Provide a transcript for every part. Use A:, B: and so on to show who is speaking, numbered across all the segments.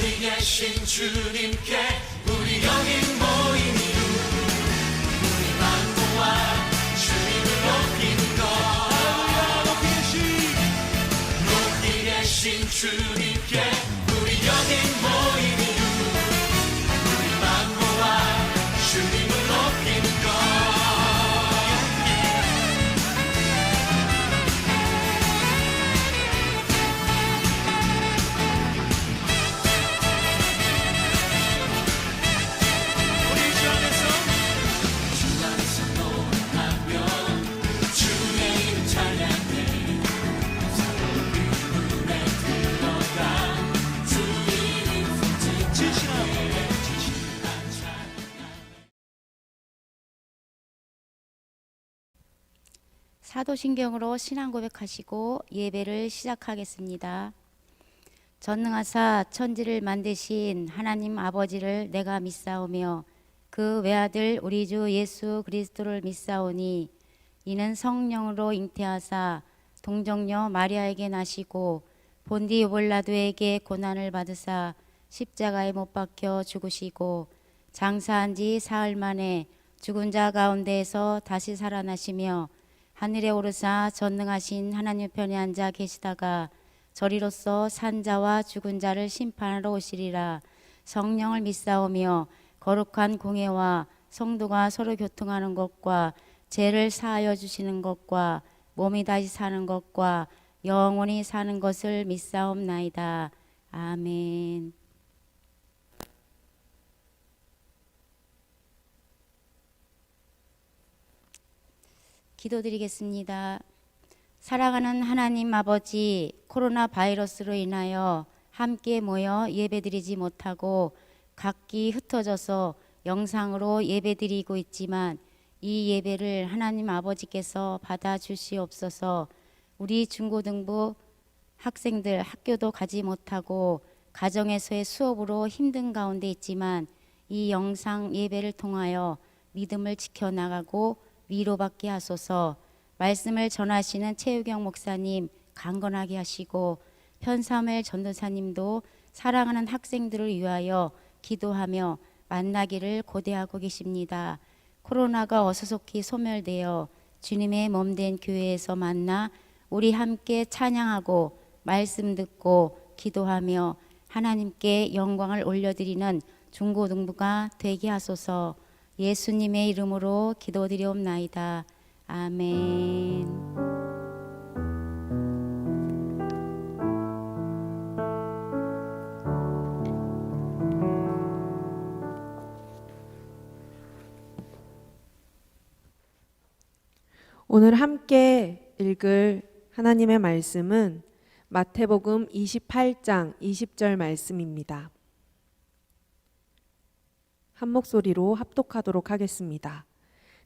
A: 높이 계신 주님께 우리 여기 모인 이유, 우리 만모와 주님을 높이는 것. 높이 계신 주님께 우리 여기 모인 이유, 우리 만모와 주님을 높이는 것.
B: 사도신경으로 신앙 고백하시고 예배를 시작하겠습니다. 전능하사 천지를 만드신 하나님 아버지를 내가 믿사오며 그 외아들 우리 주 예수 그리스도를 믿사오니 이는 성령으로 잉태하사 동정녀 마리아에게 나시고 본디 빌라도에게 고난을 받으사 십자가에 못 박혀 죽으시고 장사한 지 사흘 만에 죽은 자 가운데에서 다시 살아나시며 하늘에 오르사 전능하신 하나님 편에 앉아 계시다가 저리로서 산 자와 죽은 자를 심판하러 오시리라. 성령을 믿사오며 거룩한 공회와 성도가 서로 교통하는 것과 죄를 사하여 주시는 것과 몸이 다시 사는 것과 영원히 사는 것을 믿사옵나이다. 아멘. 기도드리겠습니다. 사랑하는 하나님 아버지, 코로나 바이러스로 인하여 함께 모여 예배드리지 못하고 각기 흩어져서 영상으로 예배드리고 있지만 이 예배를 하나님 아버지께서 받아주시옵소서. 우리 중고등부 학생들 학교도 가지 못하고 가정에서의 수업으로 힘든 가운데 있지만 이 영상 예배를 통하여 믿음을 지켜나가고 위로받게 하소서. 말씀을 전하시는 최유경 목사님 강건하게 하시고 편사무엘 전도사님도 사랑하는 학생들을 위하여 기도하며 만나기를 고대하고 계십니다. 코로나가 어수속히 소멸되어 주님의 몸된 교회에서 만나 우리 함께 찬양하고 말씀 듣고 기도하며 하나님께 영광을 올려드리는 중고등부가 되게 하소서. 예수님의 이름으로 기도드리옵나이다. 아멘.
C: 오늘 함께 읽을 하나님의 말씀은 마태복음 28장 20절 말씀입니다. 한 목소리로 합독하도록 하겠습니다.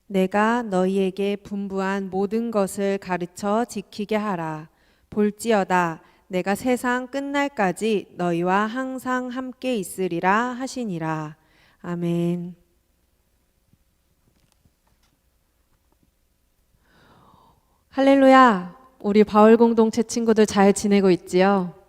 C: 내가 너희에게 분부한 모든 것을 가르쳐 지키게 하라. 볼지어다 내가 세상 끝날까지 너희와 항상 함께 있으리라 하시니라. 아멘. 할렐루야. 우리 바울 공동체 친구들 잘 지내고 있지요?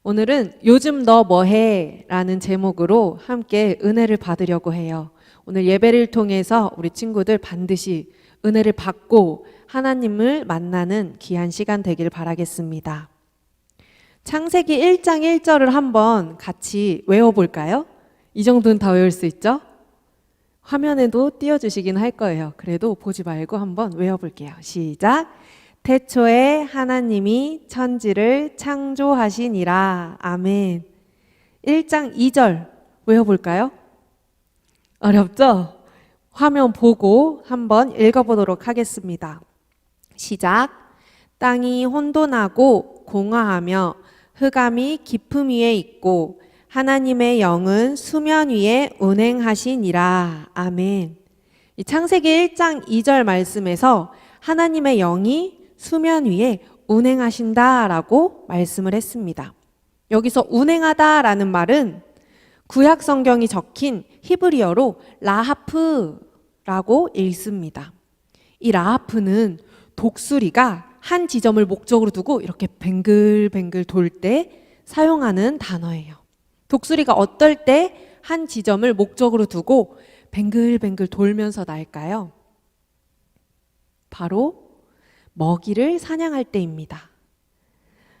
C: 오늘은 요즘 너 뭐해? 라는 제목으로 함께 은혜를 받으려고 해요. 오늘 예배를 통해서 우리 친구들 반드시 은혜를 받고 하나님을 만나는 귀한 시간 되길 바라겠습니다. 창세기 1장 1절을 한번 같이 외워볼까요? 이 정도는 다 외울 수 있죠? 화면에도 띄워주시긴 할 거예요. 그래도 보지 말고 한번 외워볼게요. 시작! 태초에 하나님이 천지를 창조하시니라. 아멘. 1장 2절 외워볼까요? 어렵죠? 화면 보고 한번 읽어보도록 하겠습니다. 시작. 땅이 혼돈하고 공허하며 흑암이 깊음 위에 있고 하나님의 영은 수면 위에 운행하시니라. 아멘. 이 창세기 1장 2절 말씀에서 하나님의 영이 수면 위에 운행하신다라고 말씀을 했습니다. 여기서 운행하다라는 말은 구약 성경이 적힌 히브리어로 라하프라고 읽습니다. 이 라하프는 독수리가 한 지점을 목적으로 두고 이렇게 뱅글뱅글 돌 때 사용하는 단어예요. 독수리가 어떨 때 한 지점을 목적으로 두고 뱅글뱅글 돌면서 날까요? 바로 먹이를 사냥할 때입니다.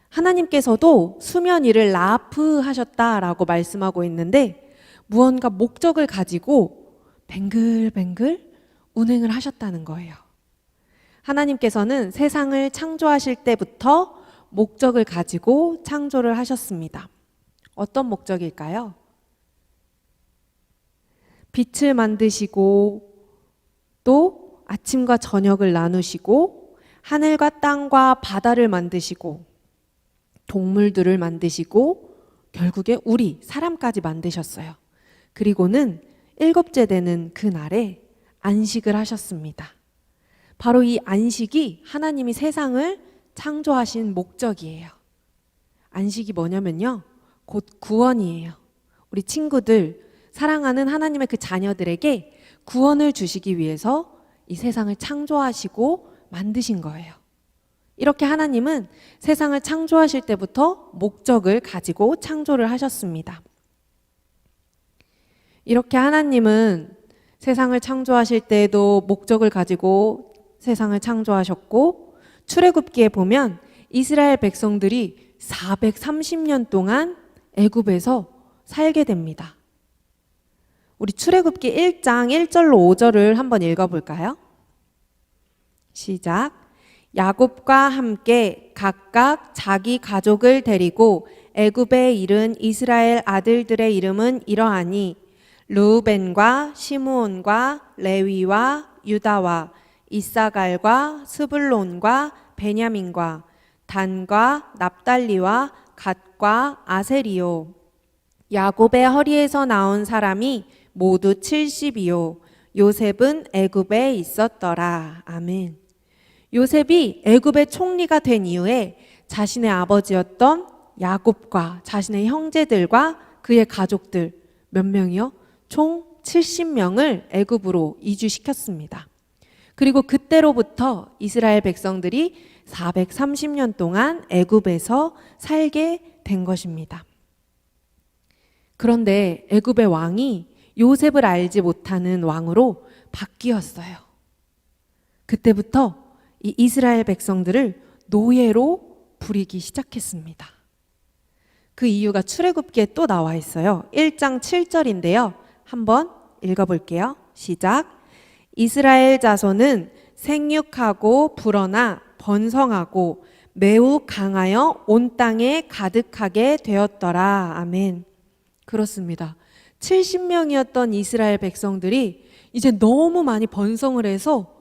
C: 하나님께서도 수면 위를 라프 하셨다라고 말씀하고 있는데 무언가 목적을 가지고 뱅글뱅글 운행을 하셨다는 거예요. 하나님께서는 세상을 창조하실 때부터 목적을 가지고 창조를 하셨습니다. 어떤 목적일까요? 빛을 만드시고 또 아침과 저녁을 나누시고 하늘과 땅과 바다를 만드시고 동물들을 만드시고 결국에 우리 사람까지 만드셨어요. 그리고는 일곱째 되는 그날에 안식을 하셨습니다. 바로 이 안식이 하나님이 세상을 창조하신 목적이에요. 안식이 뭐냐면요, 곧 구원이에요. 우리 친구들, 사랑하는 하나님의 그 자녀들에게 구원을 주시기 위해서 이 세상을 창조하시고 만드신 거예요. 이렇게 하나님은 세상을 창조하실 때부터 목적을 가지고 창조를 하셨습니다. 이렇게 하나님은 세상을 창조하실 때에도 목적을 가지고 세상을 창조하셨고, 출애굽기에 보면 이스라엘 백성들이 430년 동안 애굽에서 살게 됩니다. 우리 출애굽기 1장 1절로 5절을 한번 읽어볼까요? 시작. 야곱과 함께 각각 자기 가족을 데리고 애굽에 이른 이스라엘 아들들의 이름은 이러하니 르우벤과 시므온과 레위와 유다와 이사갈과 스불론과 베냐민과 단과 납달리와 갓과 아셀이요. 야곱의 허리에서 나온 사람이 모두 70이요. 요셉은 애굽에 있었더라. 아멘. 요셉이 애굽의 총리가 된 이후에 자신의 아버지였던 야곱과 자신의 형제들과 그의 가족들 몇 명이요? 총 70명을 애굽으로 이주시켰습니다. 그리고 그때로부터 이스라엘 백성들이 430년 동안 애굽에서 살게 된 것입니다. 그런데 애굽의 왕이 요셉을 알지 못하는 왕으로 바뀌었어요. 그때부터 이 이스라엘 백성들을 노예로 부리기 시작했습니다. 그 이유가 출애굽기에 또 나와 있어요. 1장 7절인데요. 한번 읽어볼게요. 시작. 이스라엘 자손은 생육하고 불어나 번성하고 매우 강하여 온 땅에 가득하게 되었더라. 아멘. 그렇습니다. 70명이었던 이스라엘 백성들이 이제 너무 많이 번성을 해서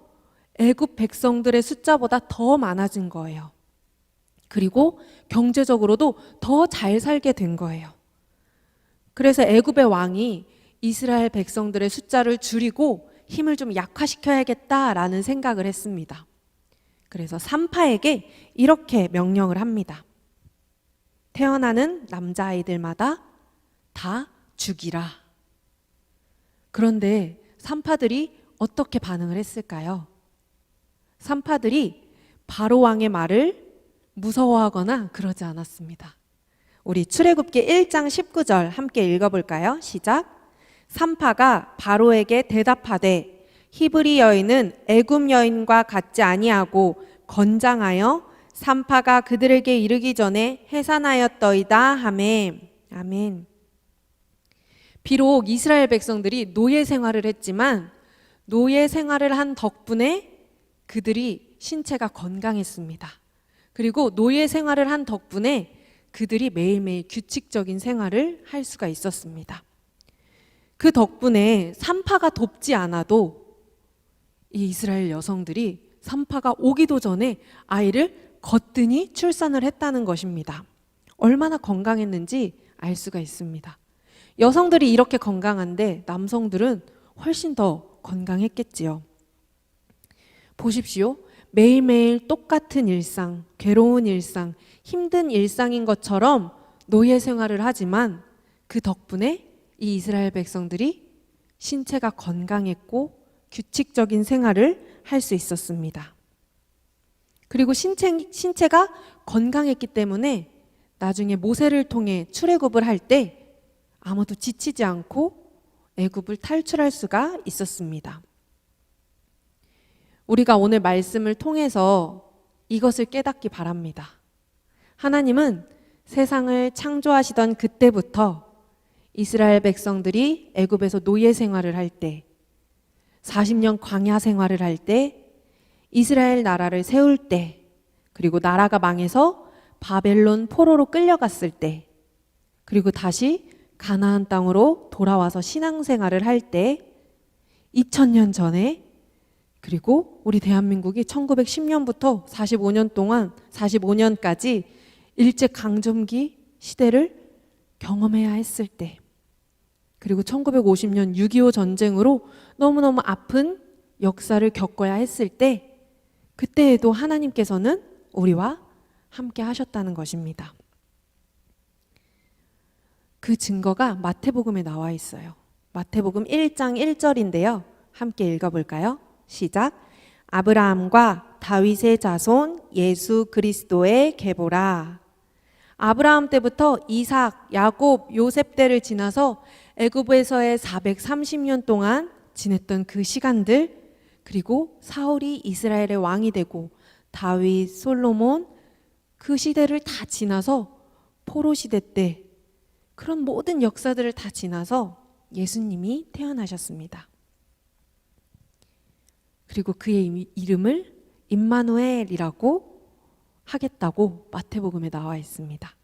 C: 애굽 백성들의 숫자보다 더 많아진 거예요. 그리고 경제적으로도 더 잘 살게 된 거예요. 그래서 애굽의 왕이 이스라엘 백성들의 숫자를 줄이고 힘을 좀 약화시켜야겠다라는 생각을 했습니다. 그래서 산파에게 이렇게 명령을 합니다. 태어나는 남자아이들마다 다 죽이라. 그런데 산파들이 어떻게 반응을 했을까요? 산파들이 바로 왕의 말을 무서워하거나 그러지 않았습니다. 우리 출애굽기 1장 19절 함께 읽어볼까요? 시작. 산파가 바로에게 대답하되 히브리 여인은 애굽 여인과 같지 아니하고 건장하여 산파가 그들에게 이르기 전에 해산하였더이다 하매. 아멘. 비록 이스라엘 백성들이 노예 생활을 했지만 노예 생활을 한 덕분에 그들이 신체가 건강했습니다. 그리고 노예 생활을 한 덕분에 그들이 매일매일 규칙적인 생활을 할 수가 있었습니다. 그 덕분에 산파가 돕지 않아도 이 이스라엘 여성들이 산파가 오기도 전에 아이를 거뜬히 출산을 했다는 것입니다. 얼마나 건강했는지 알 수가 있습니다. 여성들이 이렇게 건강한데 남성들은 훨씬 더 건강했겠지요. 보십시오. 매일매일 똑같은 일상, 괴로운 일상, 힘든 일상인 것처럼 노예 생활을 하지만 그 덕분에 이 이스라엘 백성들이 신체가 건강했고 규칙적인 생활을 할 수 있었습니다. 그리고 신체가 건강했기 때문에 나중에 모세를 통해 출애굽을 할 때 아무도 지치지 않고 애굽을 탈출할 수가 있었습니다. 우리가 오늘 말씀을 통해서 이것을 깨닫기 바랍니다. 하나님은 세상을 창조하시던 그때부터 이스라엘 백성들이 애굽에서 노예 생활을 할 때, 40년 광야 생활을 할 때, 이스라엘 나라를 세울 때, 그리고 나라가 망해서 바벨론 포로로 끌려갔을 때, 그리고 다시 가나안 땅으로 돌아와서 신앙생활을 할 때, 2000년 전에, 그리고 우리 대한민국이 1910년부터 45년 동안 45년까지 일제강점기 시대를 경험해야 했을 때, 그리고 1950년 6.25 전쟁으로 너무너무 아픈 역사를 겪어야 했을 때, 그때에도 하나님께서는 우리와 함께 하셨다는 것입니다. 그 증거가 마태복음에 나와 있어요. 마태복음 1장 1절인데요. 함께 읽어볼까요? 시작. 아브라함과 다윗의 자손 예수 그리스도의 계보라. 아브라함 때부터 이삭, 야곱, 요셉 때를 지나서 애굽에서의 430년 동안 지냈던 그 시간들, 그리고 사울이 이스라엘의 왕이 되고 다윗, 솔로몬, 그 시대를 다 지나서 포로 시대 때, 그런 모든 역사들을 다 지나서 예수님이 태어나셨습니다. 그리고 그의 이름을 임마누엘이라고 하겠다고 마태복음에 나와 있습니다.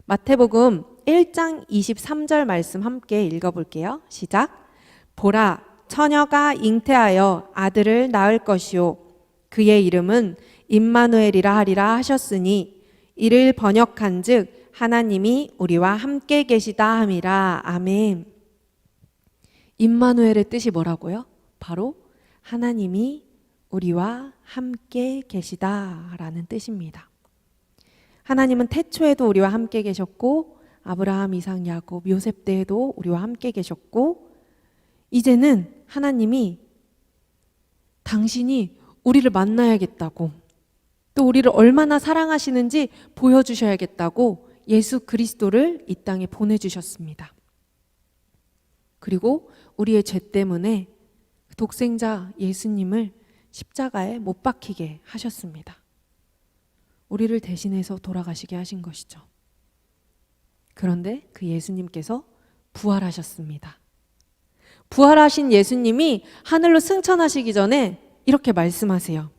C: 마태복음 1장 23절 말씀 함께 읽어볼게요. 시작. 보라, 처녀가 잉태하여 아들을 낳을 것이요 그의 이름은 임마누엘이라 하리라 하셨으니 이를 번역한즉 하나님이 우리와 함께 계시다 함이라. 아멘. 임마누엘의 뜻이 뭐라고요? 바로 하나님이 우리와 함께 계시다라는 뜻입니다. 하나님은 태초에도 우리와 함께 계셨고, 아브라함, 이삭, 야곱, 요셉 때에도 우리와 함께 계셨고, 이제는 하나님이 당신이 우리를 만나야겠다고, 또 우리를 얼마나 사랑하시는지 보여주셔야겠다고 예수 그리스도를 이 땅에 보내주셨습니다. 그리고 우리의 죄 때문에 독생자 예수님을 십자가에 못 박히게 하셨습니다. 우리를 대신해서 돌아가시게 하신 것이죠. 그런데 그 예수님께서 부활하셨습니다. 부활하신 예수님이 하늘로 승천하시기 전에 이렇게 말씀하세요.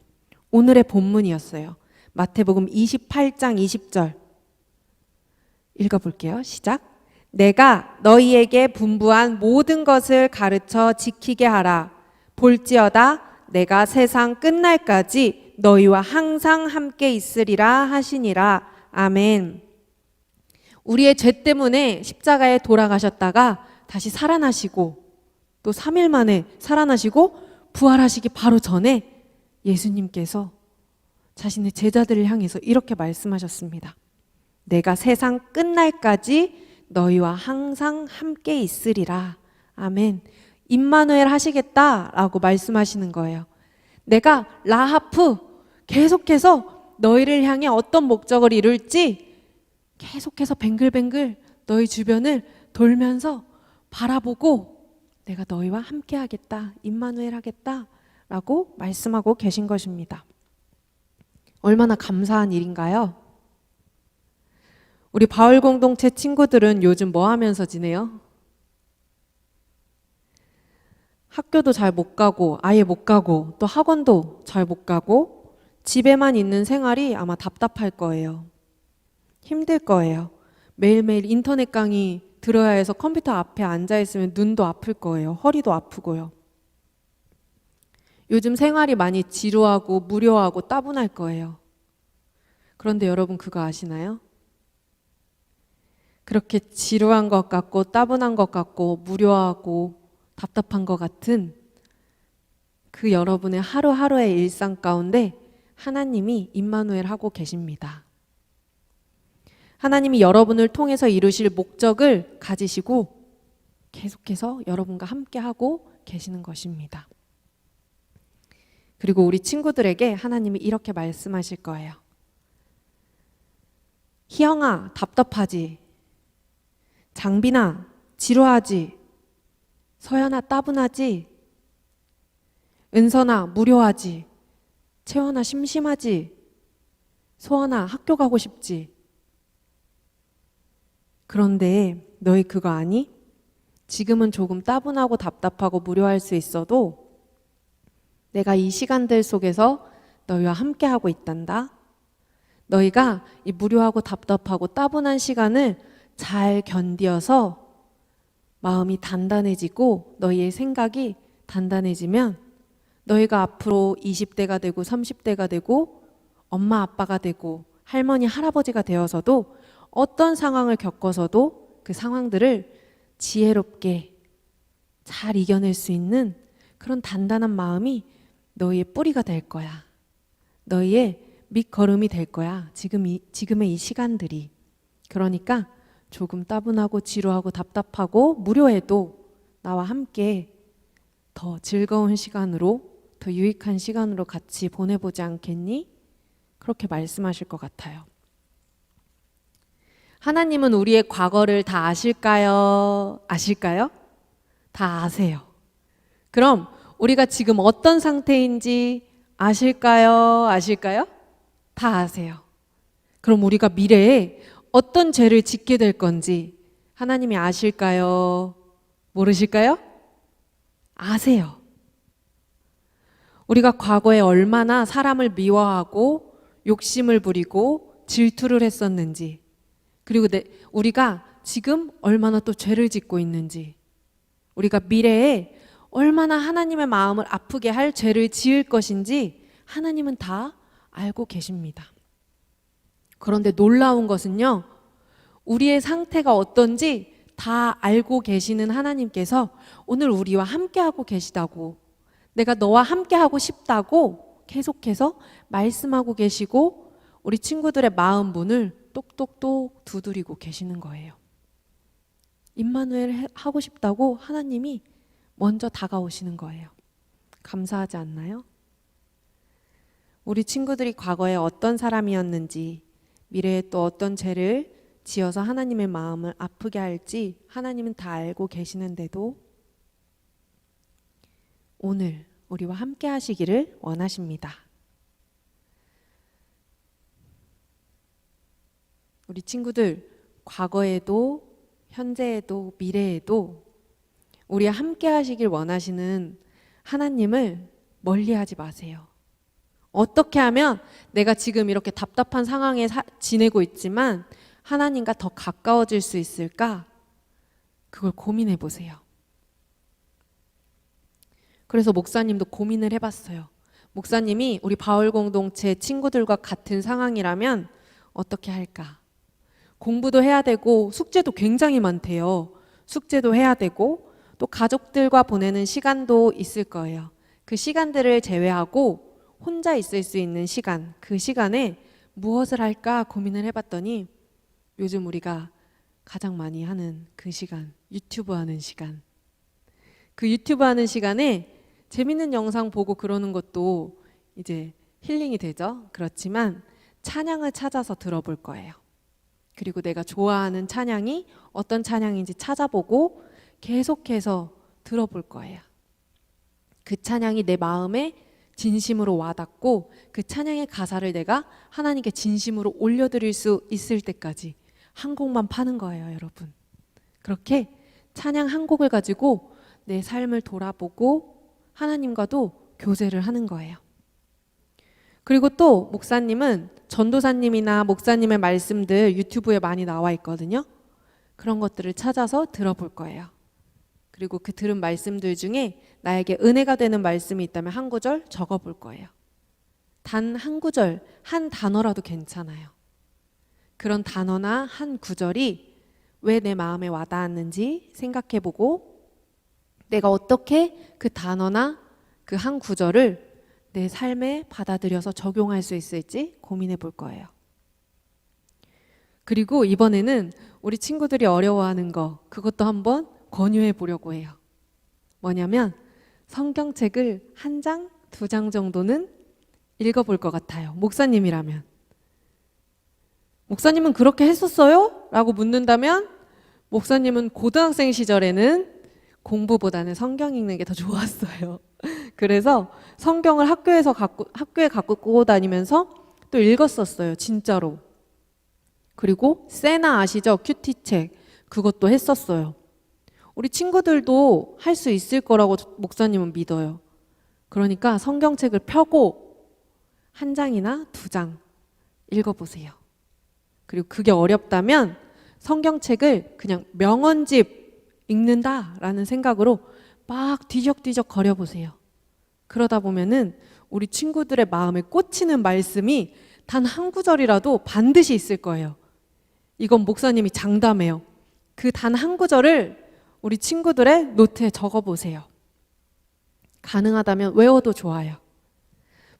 C: 오늘의 본문이었어요. 마태복음 28장 20절 읽어볼게요. 시작. 내가 너희에게 분부한 모든 것을 가르쳐 지키게 하라. 볼지어다 내가 세상 끝날까지 너희와 항상 함께 있으리라 하시니라. 아멘. 우리의 죄 때문에 십자가에 돌아가셨다가 다시 살아나시고, 또 3일 만에 살아나시고 부활하시기 바로 전에 예수님께서 자신의 제자들을 향해서 이렇게 말씀하셨습니다. 내가 세상 끝날까지 너희와 항상 함께 있으리라. 아멘. 임마누엘 하시겠다라고 말씀하시는 거예요. 내가 라하프 계속해서 너희를 향해 어떤 목적을 이룰지 계속해서 뱅글뱅글 너희 주변을 돌면서 바라보고 내가 너희와 함께 하겠다, 임마누엘 하겠다 라고 말씀하고 계신 것입니다. 얼마나 감사한 일인가요? 우리 바울 공동체 친구들은 요즘 뭐 하면서 지내요? 학교도 잘 못 가고, 아예 못 가고, 또 학원도 잘 못 가고, 집에만 있는 생활이 아마 답답할 거예요. 힘들 거예요. 매일매일 인터넷 강의 들어야 해서 컴퓨터 앞에 앉아 있으면 눈도 아플 거예요. 허리도 아프고요. 요즘 생활이 많이 지루하고 무료하고 따분할 거예요. 그런데 여러분 그거 아시나요? 그렇게 지루한 것 같고 따분한 것 같고 무료하고 답답한 것 같은 그 여러분의 하루하루의 일상 가운데 하나님이 임마누엘 하고 계십니다. 하나님이 여러분을 통해서 이루실 목적을 가지시고 계속해서 여러분과 함께 하고 계시는 것입니다. 그리고 우리 친구들에게 하나님이 이렇게 말씀하실 거예요. 희영아, 답답하지? 장빈아, 지루하지? 서연아, 따분하지? 은선아, 무료하지? 채원아, 심심하지? 소원아, 학교 가고 싶지? 그런데 너희 그거 아니? 지금은 조금 따분하고 답답하고 무료할 수 있어도 내가 이 시간들 속에서 너희와 함께 하고 있단다. 너희가 이 무료하고 답답하고 따분한 시간을 잘 견디어서 마음이 단단해지고 너희의 생각이 단단해지면 너희가 앞으로 20대가 되고 30대가 되고 엄마 아빠가 되고 할머니 할아버지가 되어서도 어떤 상황을 겪어서도 그 상황들을 지혜롭게 잘 이겨낼 수 있는 그런 단단한 마음이 너희의 뿌리가 될 거야. 너희의 밑거름이 될 거야. 지금의 이 시간들이. 그러니까 조금 따분하고 지루하고 답답하고 무료해도 나와 함께 더 즐거운 시간으로, 더 유익한 시간으로 같이 보내보지 않겠니? 그렇게 말씀하실 것 같아요. 하나님은 우리의 과거를 다 아실까요? 아실까요? 다 아세요. 그럼 우리가 지금 어떤 상태인지 아실까요? 아실까요? 다 아세요. 그럼 우리가 미래에 어떤 죄를 짓게 될 건지 하나님이 아실까요? 모르실까요? 아세요. 우리가 과거에 얼마나 사람을 미워하고 욕심을 부리고 질투를 했었는지, 그리고 우리가 지금 얼마나 또 죄를 짓고 있는지, 우리가 미래에 얼마나 하나님의 마음을 아프게 할 죄를 지을 것인지 하나님은 다 알고 계십니다. 그런데 놀라운 것은요, 우리의 상태가 어떤지 다 알고 계시는 하나님께서 오늘 우리와 함께하고 계시다고, 내가 너와 함께하고 싶다고 계속해서 말씀하고 계시고 우리 친구들의 마음 문을 똑똑똑 두드리고 계시는 거예요. 임마누엘 하고 싶다고 하나님이 먼저 다가오시는 거예요. 감사하지 않나요? 우리 친구들이 과거에 어떤 사람이었는지, 미래에 또 어떤 죄를 지어서 하나님의 마음을 아프게 할지 하나님은 다 알고 계시는데도 오늘 우리와 함께 하시기를 원하십니다. 우리 친구들, 과거에도 현재에도 미래에도 우리와 함께 하시길 원하시는 하나님을 멀리하지 마세요. 어떻게 하면 내가 지금 이렇게 답답한 상황에 지내고 있지만 하나님과 더 가까워질 수 있을까? 그걸 고민해 보세요. 그래서 목사님도 고민을 해봤어요. 목사님이 우리 바울 공동체 친구들과 같은 상황이라면 어떻게 할까? 공부도 해야 되고 숙제도 굉장히 많대요. 숙제도 해야 되고 또 가족들과 보내는 시간도 있을 거예요. 그 시간들을 제외하고 혼자 있을 수 있는 시간, 그 시간에 무엇을 할까 고민을 해봤더니 요즘 우리가 가장 많이 하는 그 시간, 유튜브 하는 시간. 그 유튜브 하는 시간에 재밌는 영상 보고 그러는 것도 이제 힐링이 되죠. 그렇지만 찬양을 찾아서 들어볼 거예요. 그리고 내가 좋아하는 찬양이 어떤 찬양인지 찾아보고 계속해서 들어볼 거예요. 그 찬양이 내 마음에 진심으로 와닿고 그 찬양의 가사를 내가 하나님께 진심으로 올려드릴 수 있을 때까지 한 곡만 파는 거예요, 여러분. 그렇게 찬양 한 곡을 가지고 내 삶을 돌아보고 하나님과도 교제를 하는 거예요. 그리고 또 목사님은 전도사님이나 목사님의 말씀들 유튜브에 많이 나와 있거든요. 그런 것들을 찾아서 들어볼 거예요. 그리고 그 들은 말씀들 중에 나에게 은혜가 되는 말씀이 있다면 한 구절 적어볼 거예요. 단 한 구절, 한 단어라도 괜찮아요. 그런 단어나 한 구절이 왜 내 마음에 와닿았는지 생각해보고 내가 어떻게 그 단어나 그 한 구절을 내 삶에 받아들여서 적용할 수 있을지 고민해 볼 거예요. 그리고 이번에는 우리 친구들이 어려워하는 거, 그것도 한번 권유해 보려고 해요. 뭐냐면 성경책을 한 장, 두 장 정도는 읽어볼 것 같아요. 목사님이라면. 목사님은 그렇게 했었어요? 라고 묻는다면 목사님은 고등학생 시절에는 공부보다는 성경 읽는 게 더 좋았어요. 그래서 성경을 학교에 갖고 다니면서 또 읽었었어요. 진짜로. 그리고 세나 아시죠? 큐티책. 그것도 했었어요. 우리 친구들도 할 수 있을 거라고 목사님은 믿어요. 그러니까 성경책을 펴고 한 장이나 두 장 읽어보세요. 그리고 그게 어렵다면 성경책을 그냥 명언집 읽는다라는 생각으로 막 뒤적뒤적 거려보세요. 그러다 보면은 우리 친구들의 마음에 꽂히는 말씀이 단 한 구절이라도 반드시 있을 거예요. 이건 목사님이 장담해요. 그 단 한 구절을 우리 친구들의 노트에 적어보세요. 가능하다면 외워도 좋아요.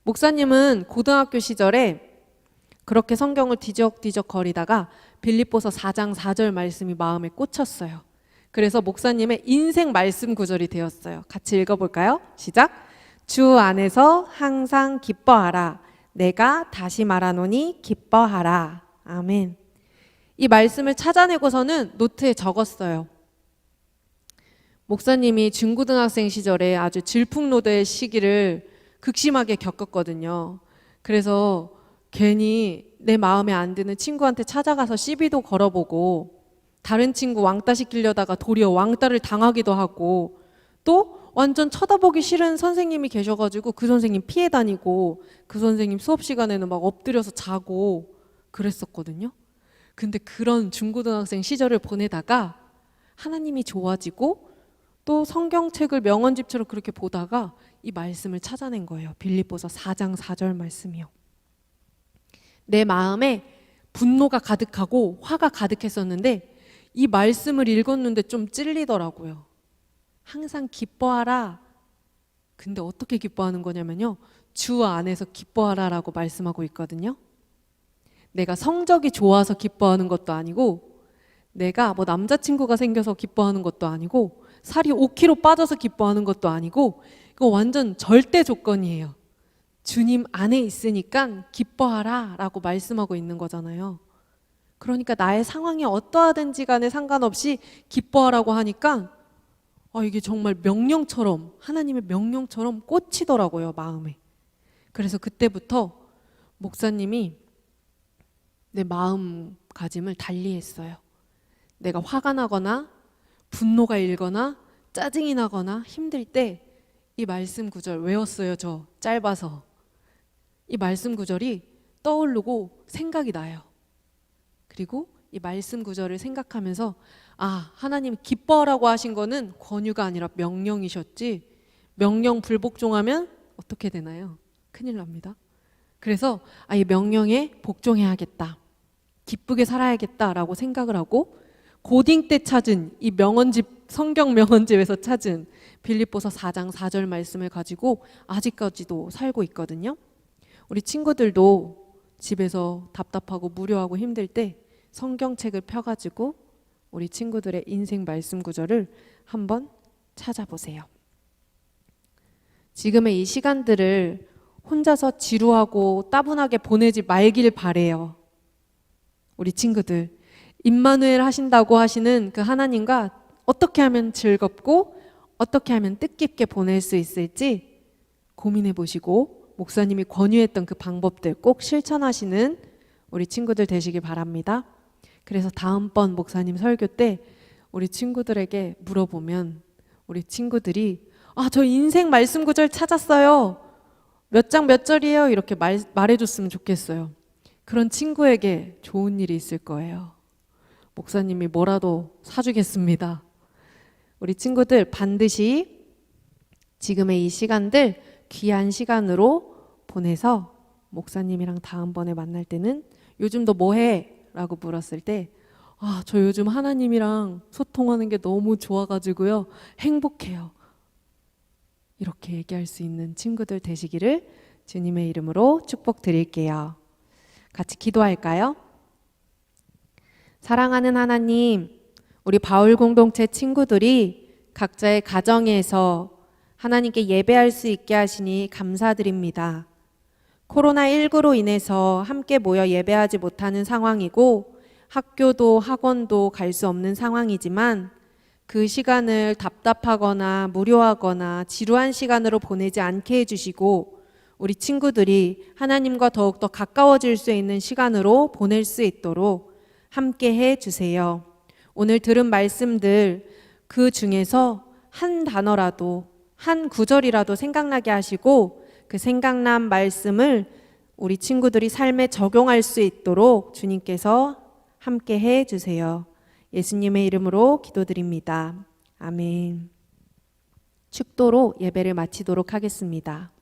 C: 목사님은 고등학교 시절에 그렇게 성경을 뒤적뒤적 거리다가 빌립보서 4장 4절 말씀이 마음에 꽂혔어요. 그래서 목사님의 인생 말씀 구절이 되었어요. 같이 읽어볼까요? 시작! 주 안에서 항상 기뻐하라. 내가 다시 말하노니 기뻐하라. 아멘. 이 말씀을 찾아내고서는 노트에 적었어요. 목사님이 중고등학생 시절에 아주 질풍노도의 시기를 극심하게 겪었거든요. 그래서 괜히 내 마음에 안 드는 친구한테 찾아가서 시비도 걸어보고 다른 친구 왕따 시키려다가 도리어 왕따를 당하기도 하고 또 완전 쳐다보기 싫은 선생님이 계셔가지고 그 선생님 피해 다니고 그 선생님 수업 시간에는 막 엎드려서 자고 그랬었거든요. 근데 그런 중고등학생 시절을 보내다가 하나님이 좋아지고 또 성경책을 명언집처럼 그렇게 보다가 이 말씀을 찾아낸 거예요. 빌립보서 4장 4절 말씀이요. 내 마음에 분노가 가득하고 화가 가득했었는데 이 말씀을 읽었는데 좀 찔리더라고요. 항상 기뻐하라. 근데 어떻게 기뻐하는 거냐면요. 주 안에서 기뻐하라라고 말씀하고 있거든요. 내가 성적이 좋아서 기뻐하는 것도 아니고 내가 뭐 남자친구가 생겨서 기뻐하는 것도 아니고 살이 5kg 빠져서 기뻐하는 것도 아니고 이거 완전 절대 조건이에요. 주님 안에 있으니까 기뻐하라 라고 말씀하고 있는 거잖아요. 그러니까 나의 상황이 어떠하든지 간에 상관없이 기뻐하라고 하니까 이게 정말 명령처럼 하나님의 명령처럼 꽂히더라고요, 마음에. 그래서 그때부터 목사님이 내 마음가짐을 달리했어요. 내가 화가 나거나 분노가 일거나 짜증이 나거나 힘들 때 이 말씀 구절 외웠어요. 저 짧아서. 이 말씀 구절이 떠오르고 생각이 나요. 그리고 이 말씀 구절을 생각하면서 하나님 기뻐하라고 하신 거는 권유가 아니라 명령이셨지 명령 불복종하면 어떻게 되나요? 큰일 납니다. 그래서 이 명령에 복종해야겠다. 기쁘게 살아야겠다라고 생각을 하고 고딩 때 찾은 이 명언집 성경 명언집에서 찾은 빌립보서 4장 4절 말씀을 가지고 아직까지도 살고 있거든요. 우리 친구들도 집에서 답답하고 무료하고 힘들 때 성경책을 펴가지고 우리 친구들의 인생 말씀 구절을 한번 찾아보세요. 지금의 이 시간들을 혼자서 지루하고 따분하게 보내지 말길 바래요. 우리 친구들 임마누엘 하신다고 하시는 그 하나님과 어떻게 하면 즐겁고 어떻게 하면 뜻깊게 보낼 수 있을지 고민해 보시고 목사님이 권유했던 그 방법들 꼭 실천하시는 우리 친구들 되시길 바랍니다. 그래서 다음번 목사님 설교 때 우리 친구들에게 물어보면 우리 친구들이 저 인생 말씀 구절 찾았어요. 몇 장 몇 절이에요? 이렇게 말해줬으면 좋겠어요. 그런 친구에게 좋은 일이 있을 거예요. 목사님이 뭐라도 사주겠습니다. 우리 친구들 반드시 지금의 이 시간들 귀한 시간으로 보내서 목사님이랑 다음번에 만날 때는 요즘 너 뭐해? 라고 물었을 때 저 요즘 하나님이랑 소통하는 게 너무 좋아가지고요. 행복해요. 이렇게 얘기할 수 있는 친구들 되시기를 주님의 이름으로 축복드릴게요. 같이 기도할까요? 사랑하는 하나님, 우리 바울 공동체 친구들이 각자의 가정에서 하나님께 예배할 수 있게 하시니 감사드립니다. 코로나19로 인해서 함께 모여 예배하지 못하는 상황이고 학교도 학원도 갈 수 없는 상황이지만 그 시간을 답답하거나 무료하거나 지루한 시간으로 보내지 않게 해주시고 우리 친구들이 하나님과 더욱더 가까워질 수 있는 시간으로 보낼 수 있도록 함께 해주세요. 오늘 들은 말씀들 그 중에서 한 단어라도 한 구절이라도 생각나게 하시고 그 생각난 말씀을 우리 친구들이 삶에 적용할 수 있도록 주님께서 함께 해주세요. 예수님의 이름으로 기도드립니다. 아멘. 축도로 예배를 마치도록 하겠습니다.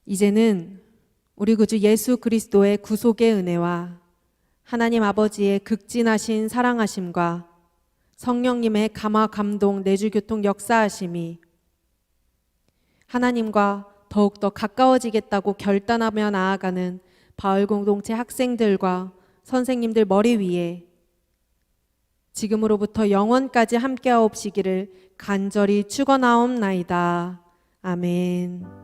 C: 이제는 우리 구주 예수 그리스도의 구속의 은혜와 하나님 아버지의 극진하신 사랑하심과 성령님의 감화 감동 내주교통 역사하심이 하나님과 더욱더 가까워지겠다고 결단하며 나아가는 바울 공동체 학생들과 선생님들 머리 위에 지금으로부터 영원까지 함께하옵시기를 간절히 축원하옵나이다. 아멘.